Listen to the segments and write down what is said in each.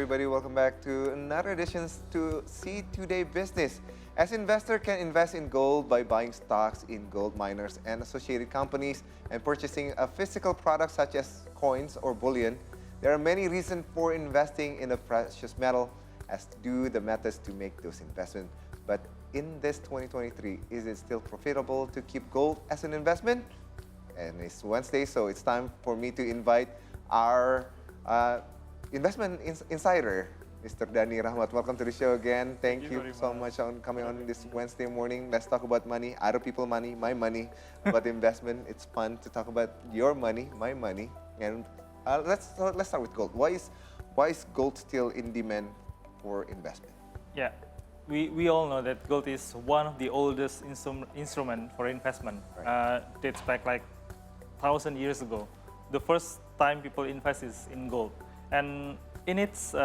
everybody. Welcome back to another edition to See Today Business. As investor can invest in gold by buying stocks in gold miners and associated companies and purchasing a physical product such as coins or bullion. There are many reasons for investing in a precious metal as to do the methods to make those investments. But in this 2023, is it still profitable to keep gold as an investment? And it's Wednesday, so it's time for me to invite our investment insider, Mr. Dani Rachmat. Welcome to the show again. Thank you so much on coming on this Wednesday morning. Let's talk about money, other people's money, my money, about investment. It's fun to talk about your money, my money. And let's start with gold. Why is gold still in demand for investment? Yeah, we all know that gold is one of the oldest instrument for investment. Right. Dates back like 1,000 years ago. The first time people invest is in gold. And in its, it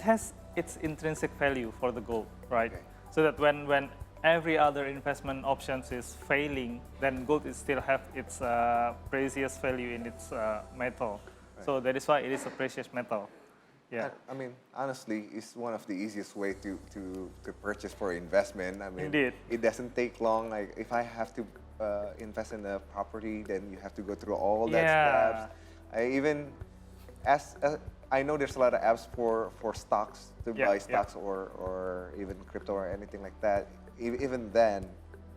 has its intrinsic value for the gold, right? Okay. So that when every other investment options is failing, then gold is still have its precious value in its metal. Right. So that is why it is a precious metal. Yeah. I mean, honestly, it's one of the easiest way to purchase for investment. I mean, Indeed. It doesn't take long. Like if I have to invest in a property, then you have to go through all that steps. I know there's a lot of apps for stocks to buy stocks or even crypto or anything like that. Even then,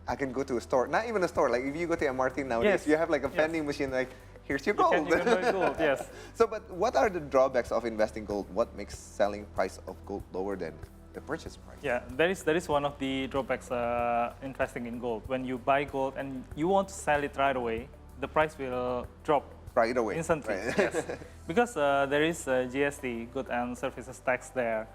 I can go to a store. Not even a store. Like if you go to MRT nowadays, you have like a vending machine. Like here's your gold. You can buy gold. Yes. So, but what are the drawbacks of investing gold? What makes selling price of gold lower than the purchase price? Yeah, that is one of the drawbacks investing in gold. When you buy gold and you want to sell it right away, the price will drop right away. Instantly. Right. Yes. Because there is GST, good and services tax there.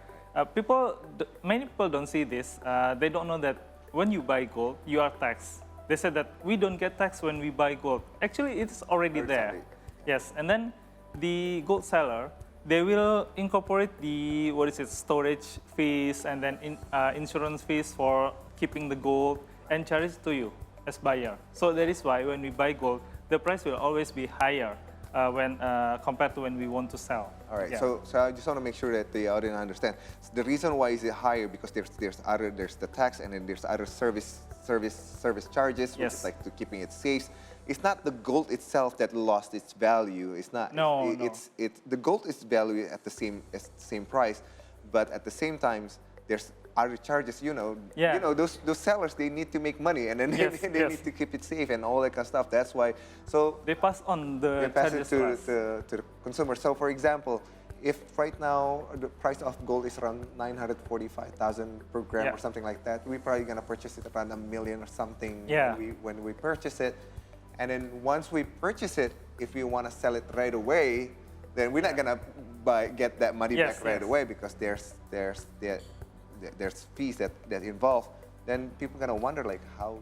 Many people don't see this. They don't know that when you buy gold, you are taxed. They said that we don't get taxed when we buy gold. Actually, it's already there. Yes, and then the gold seller, they will incorporate the storage fees and then insurance fees for keeping the gold and charge it to you as buyer. So that is why when we buy gold, the price will always be higher when compared to when we want to sell. All right. Yeah. So I just want to make sure that the audience understand. So the reason why is it higher because there's the tax and then there's other service charges, which is like to keeping it safe. It's not the gold itself that lost its value. It's not. No, It's the gold is valued at the same price, but at the same time there's other charges. Those sellers, they need to make money and then they need to keep it safe and all that kind of stuff. That's why. So they pass on the they pass it charges to the consumer. So for example, if right now the price of gold is around 945,000 per gram or something like that, we're probably gonna purchase it around $1 million or something when we purchase it. And then once we purchase it, if we want to sell it right away, then we're not gonna get that money back right away because there's fees that involve. Then people gonna wonder like how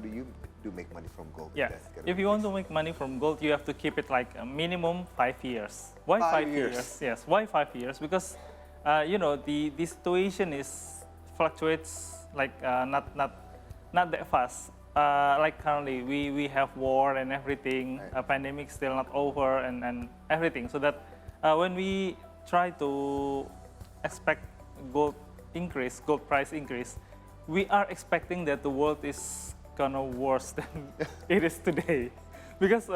do you make money from gold? Yeah. If you want to make money from gold, you have to keep it like a minimum 5 years. Why 5 years? Yes. Why 5 years? Because the situation fluctuates like not that fast. Like currently, we have war and everything. Right. Pandemic still not over and everything. So that when we try to expect gold price increase, we are expecting that the world is gonna worse than it is today, because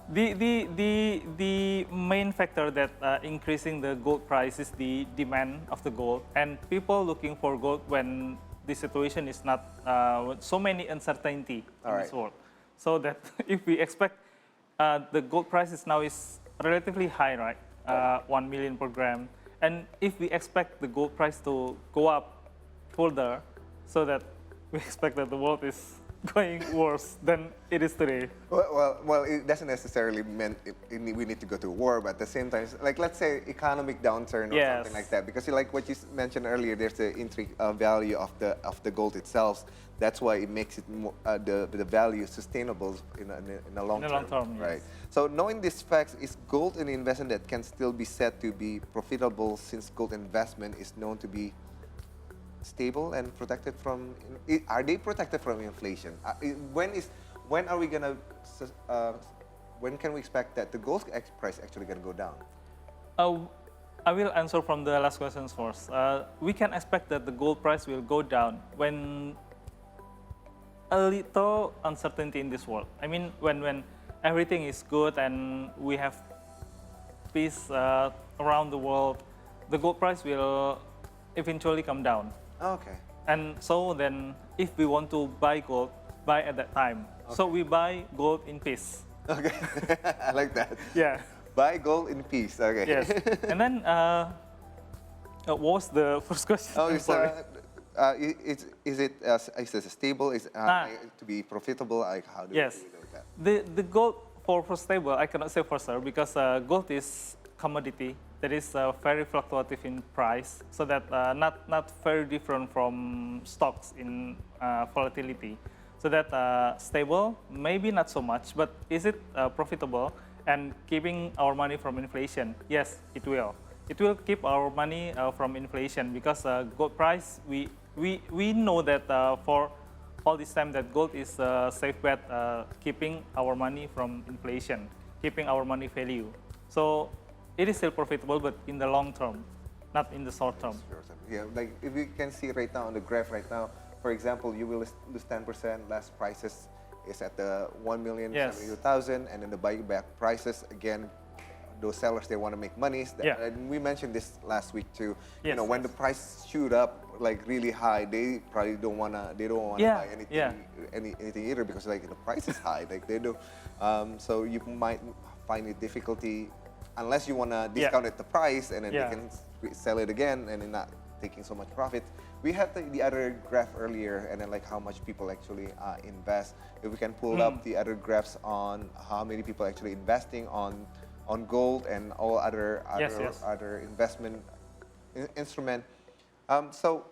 the main factor that increasing the gold price is the demand of the gold and people looking for gold when the situation is not so many uncertainty in this world. So that if we expect the gold prices now is relatively high, right? 1 million per gram. And if we expect the gold price to go up further, so that we expect that the world is going worse than it is today. Well, it doesn't necessarily mean we need to go to war, but at the same time, like let's say economic downturn or something like that, because like what you mentioned earlier, there's the intrinsic value of the gold itself. That's why it makes it more, the value sustainable in a long term, right? Yes. So knowing these facts, is gold an investment that can still be said to be profitable since gold investment is known to be stable and protected from? Are they protected from inflation? When are we gonna? When can we expect that the gold price actually gonna go down? Uh, I will answer from the last questions first. We can expect that the gold price will go down when a little uncertainty in this world. I mean, when everything is good and we have peace around the world, the gold price will eventually come down. Okay. And so then, if we want to buy gold, buy at that time. So we buy gold in peace. Okay. I like that. Yeah. Buy gold in peace. Okay. Yes. And then, what was the first question? Oh, I'm it's, sorry. is it stable? Is to be profitable? Like how do Yes. we do that? The gold for stable, I cannot say for sure because gold is commodity that is very fluctuative in price, so that not very different from stocks in volatility. So that stable, maybe not so much, but is it profitable and keeping our money from inflation? Yes, it will. It will keep our money from inflation because gold price, we know that for all this time that gold is a safe bet, keeping our money from inflation, keeping our money value. So it is still profitable, but in the long term, not in the short term. Yeah, like if you can see right now on the graph right now, for example, you will lose 10%. Last prices is at the 1,072,000, and then the buyback prices again. Those sellers, they want to make money. Yeah. And we mentioned this last week too. Yes, you know, when the price shoot up like really high, they probably don't wanna buy anything, anything either because like the price is high. Like they do, so you might find it difficulty unless you wanna discount at the price and then they can sell it again and then not taking so much profit. We had the other graph earlier and then like how much people actually invest. If we can pull up the other graphs on how many people actually investing on gold and all other investment instrument. So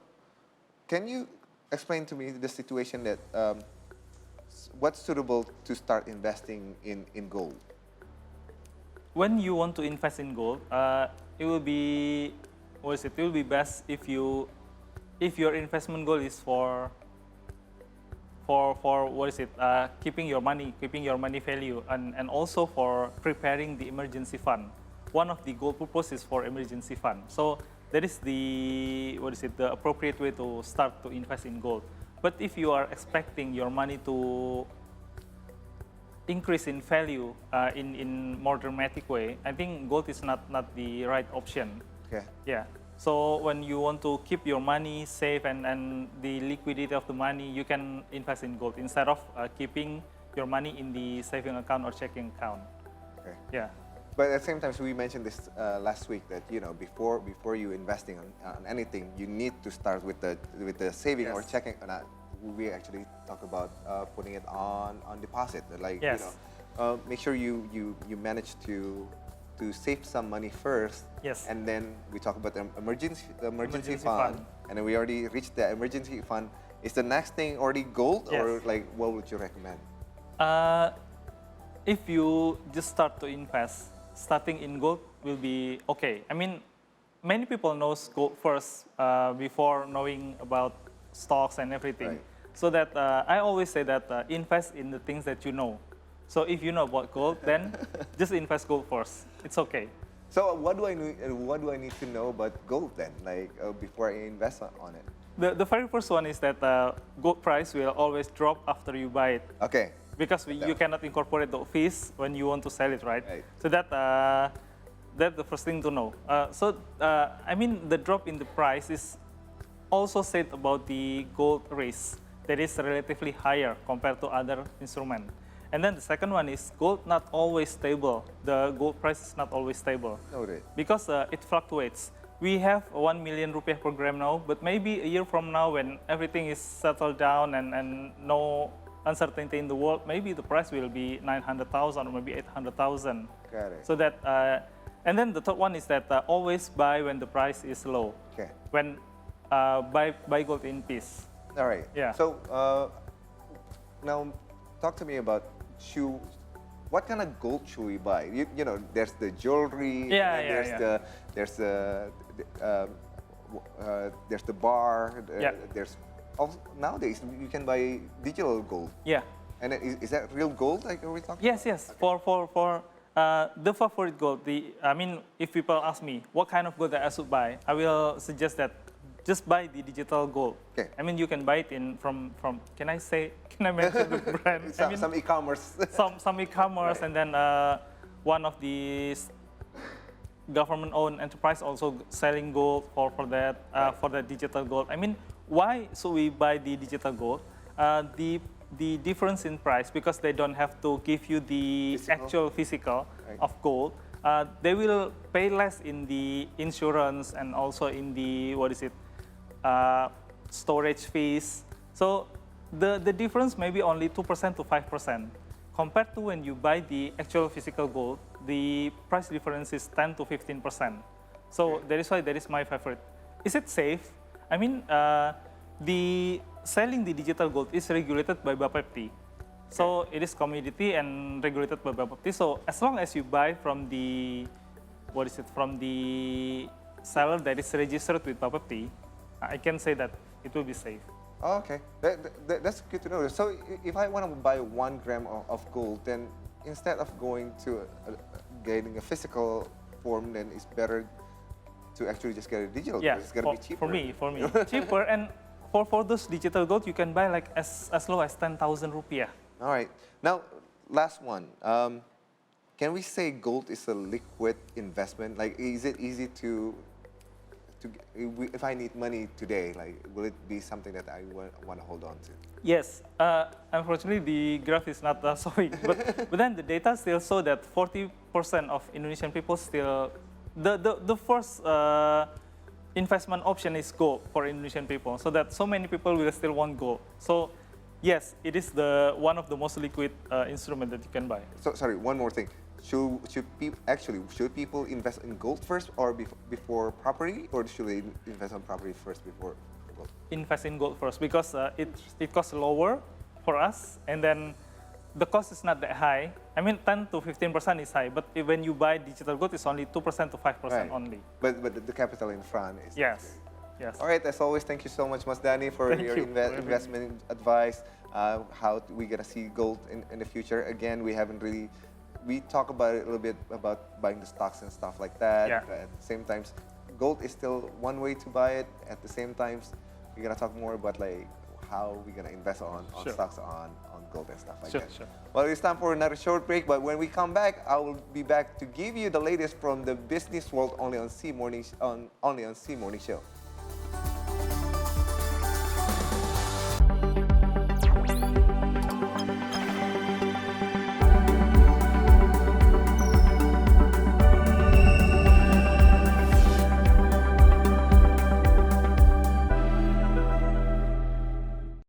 can you explain to me the situation that what's suitable to start investing in gold? When you want to invest in gold, it will be It will be best if your investment goal is for keeping your money value, and also for preparing the emergency fund. One of the gold purposes for emergency fund. So that is the appropriate way to start to invest in gold. But if you are expecting your money to increase in value in more dramatic way, I think gold is not the right option. Okay. Yeah. So when you want to keep your money safe and the liquidity of the money, you can invest in gold instead of keeping your money in the saving account or checking account. Okay. Yeah. But at the same time, so we mentioned this last week that before you investing on anything, you need to start with the saving or checking. We actually talk about putting it on deposit. Like make sure you manage to save some money first. Yes. And then we talk about the emergency fund, and then we already reached the emergency fund. Is the next thing already gold, or like what would you recommend? If you just start to invest, starting in gold will be okay. I mean, many people knows gold first before knowing about stocks and everything. Right. So that I always say that invest in the things that you know. So if you know about gold, then just invest gold first. It's okay. So what do I need to know about gold then, like before I invest on it? The very first one is that gold price will always drop after you buy it. Okay. Because you cannot incorporate the fees when you want to sell it, right? Right. So that's the first thing to know. I mean, the drop in the price is also said about the gold risk that is relatively higher compared to other instruments. And then the second one is gold not always stable. The gold price is not always stable. Noted. Because it fluctuates. We have 1 million rupiah per gram now, but maybe a year from now when everything is settled down and no uncertainty in the world, maybe the price will be 900,000 or maybe 800,000. Got it. So that, and then the third one is that always buy when the price is low. Okay. When buy gold in peace. All right. Yeah. So now talk to me about shoe. What kind of gold should we buy? You know, there's the jewelry. There's the bar. There's also, nowadays you can buy digital gold. Yeah. And is that real gold? Like are we talking? Yes, yes. Okay. For The favorite gold, if people ask me what kind of gold that I should buy, I will suggest that just buy the digital gold. Okay. I mean, you can buy it from can I mention the brand? Some e-commerce. some e-commerce, Right. and then one of the government-owned enterprise also selling gold for that for the digital gold. I mean, why should we buy the digital gold? The difference in price, because they don't have to give you the actual physical Right. of gold. They will pay less in the insurance and also in the storage fees. So the difference may be only 2% to 5%. Compared to when you buy the actual physical gold, the price difference is 10 to 15%. So that is why that is my favorite. Is it safe? I mean, the selling the digital gold is regulated by Bapepti. So it is commodity and regulated by Bapepti. So as long as you buy from the from the seller that is registered with Bapepti, I can say that it will be safe. Oh, okay, that's good to know. So if I want to buy 1 gram of gold, then instead of going to getting a physical form, then it's better to actually just get a digital. Yeah, It's gonna be cheaper. For me, cheaper. And for those digital gold, you can buy like as low as 10,000 rupiah. All right. Now, last one. Can we say gold is a liquid investment? Like, is it easy to if I need money today, like, will it be something that I want to hold on to? Yes. Unfortunately, the graph is not showing, but then the data still show that 40% of Indonesian people still the first investment option is gold for Indonesian people. So that so many people will still want gold. So yes, it is one of the most liquid instrument that you can buy. So sorry, one more thing. Should people invest in gold first or before property, or should they invest on property first before gold? Invest in gold first, because it costs lower for us, and then the cost is not that high. I mean, 10 to 15% is high, but when you buy digital gold, it's only 2% to 5% Right. only. But the capital in front is Yes. Yes. All right, as always, thank you so much, Mas Dani, for Thank your you for having me. investment advice. How we gonna see gold in the future? Again, we talk about it a little bit about buying the stocks and stuff like that. Yeah. But at the same time, gold is still one way to buy it. At the same time, we're gonna talk more about like how we're gonna invest on Sure. stocks on gold and stuff like Sure, that. sure. Well, it's time for another short break. But when we come back, I will be back to give you the latest from the business world only on C Morning Show.